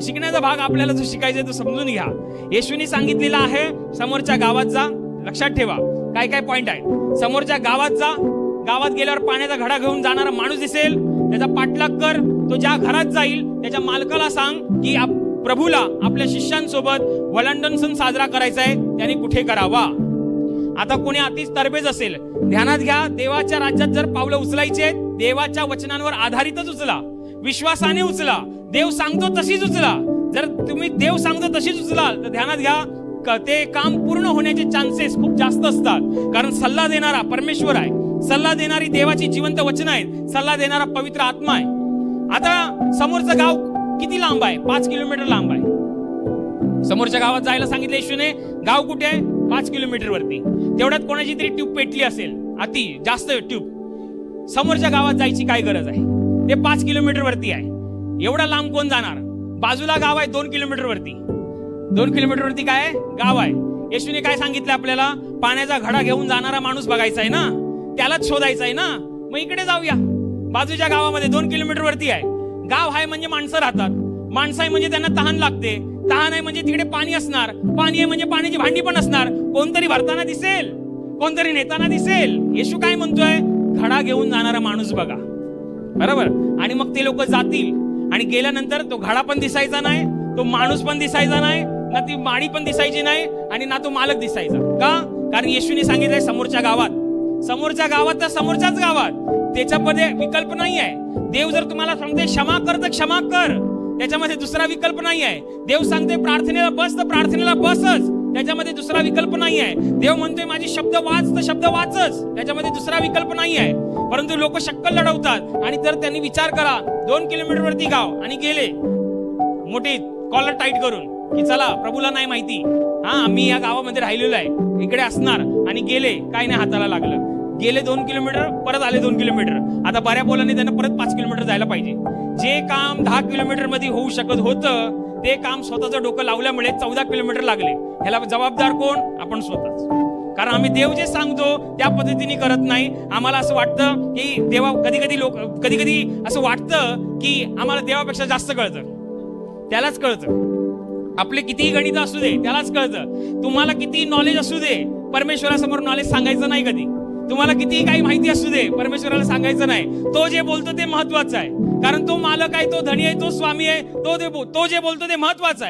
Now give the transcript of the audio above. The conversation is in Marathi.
पण शिकण्याचा भाग आपल्याला जो शिकायचा आहे तो समजून घ्या. येशूने सांगितलेला आहे समोरच्या गावात जा. लक्षात ठेवा काय काय पॉइंट आहे. समोरच्या गावात जा. गावात गेल्यावर पाण्याचा घडा घेऊन जाणारा माणूस दिसेल, त्याचा पाठलाग कर. तो ज्या घरात जाईल त्याच्या मालकाला सांग की प्रभूला आपल्या शिष्यांसोबत वलांडन सण साजरा करायचा आहे, त्याने कुठे करावा. आता कोणी अतिच तरबेज असेल, ध्यानात घ्या, देवाच्या राज्यात जर पावलं उचलायचे देवाच्या वचनांवर आधारितच उचला, विश्वासाने उचला, देव सांगतो तशीच उचला. जर तुम्ही देव सांगतो तशीच उचलाल तर ध्यानात घ्या ते काम पूर्ण होण्याचे चान्सेस खूप जास्त असतात. कारण सल्ला देणारा परमेश्वर आहे, सल्ला देणारी देवाची जिवंत वचन आहेत, सल्ला देणारा पवित्र आत्मा आहे. आता समोरचं गाव किती लांब आहे? 5 किलोमीटर लांब आहे. समोरच्या गावात जायला सांगितलं येशूने. गाव कुठे आहे? 5 किलोमीटर वरती. तेवढ्यात कोणाची तरी ट्यूब पेटली असेल, अति जास्त ट्यूब. समोरच्या गावात जायची काय गरज आहे? ते 5 किलोमीटर वरती आहे. एवढा लांब कोण जाणार? बाजूला गाव आहे 2 किलोमीटर वरती. 2 किलोमीटर वरती काय आहे? गाव आहे. येशूने काय सांगितलं आपल्याला? पाण्याचा घडा घेऊन जाणारा माणूस बघायचा आहे ना, त्यालाच शोधायचा आहे ना. मग इकडे जाऊया. बाजूच्या गावामध्ये 2 किलोमीटर वरती आहे. गाव आहे म्हणजे माणसं राहतात. माणसं आहे म्हणजे त्यांना तहान लागते. तहान आहे म्हणजे तिकडे पाणी असणार. पाणी आहे म्हणजे पाण्याची भांडी पण असणार. कोणतरी भरताना दिसेल, कोणतरी नेताना दिसेल. येशू काय म्हणतोय? घडा घेऊन जाणारा माणूस बघा. बरोबर. आणि मग ते लोक जातील आणि गेल्यानंतर तो घडा पण दिसायचा नाही, तो माणूस पण दिसायचा नाही, ना ती माडी पण दिसायची नाही आणि ना तो मालक दिसायचा. का? कारण येशूने सांगितलंय समोरच्या गावात. समोरच्या गावात तर समोरच्याच गावात. त्याच्यामध्ये विकल्प नाही आहे. देव जर तुम्हाला सांगते क्षमा कर तर क्षमा कर, त्याच्यामध्ये दुसरा विकल्प नाही आहे. देव सांगते प्रार्थनेला बस तर प्रार्थनेला बसच, त्याच्यामध्ये दुसरा विकल्प नाही आहे. देव म्हणतोय माझी शब्द वाच तर शब्द वाचच, त्याच्यामध्ये दुसरा विकल्प नाही आहे. परंतु लोक शक्कल लढवतात. आणि जर त्यांनी विचार करा 2 किलोमीटर वरती गाव आणि गेले मोठी कॉलर टाईट करून की चला प्रभूला नाही माहिती, आम्ही या गावामध्ये राहिलेलो आहे, इकडे असणार, आणि गेले, काय नाही हाताला लागलं. गेले 2 किलोमीटर, परत आले 2 किलोमीटर. आता बऱ्या बोलाने त्यांना परत 5 किलोमीटर जायला पाहिजे. जे काम 10 किलोमीटर मध्ये होऊ शकत होतं ते काम स्वतःचं डोकं लावल्यामुळे 14 किलोमीटर लागले. ह्याला जबाबदार कोण? आपण स्वतःच. कारण आम्ही देव जे सांगतो त्या पद्धतीने करत नाही. आम्हाला असं वाटतं की देवा कधी कधी असं वाटतं की आम्हाला देवापेक्षा जास्त कळतं. त्यालाच कळतं. आपले कितीही गणित असू दे त्यालाच कळतं. तुम्हाला किती नॉलेज असू दे परमेश्वरासमोर नॉलेज सांगायचं नाही कधी. तुम्हाला कितीही काही माहिती असू दे परमेश्वराला सांगायचं नाही. तो जे बोलतो ते महत्वाचं आहे. कारण तो मालक आहे, तो धनी आहे, तो स्वामी आहे. तो जे बोलतो ते महत्वाचं आहे.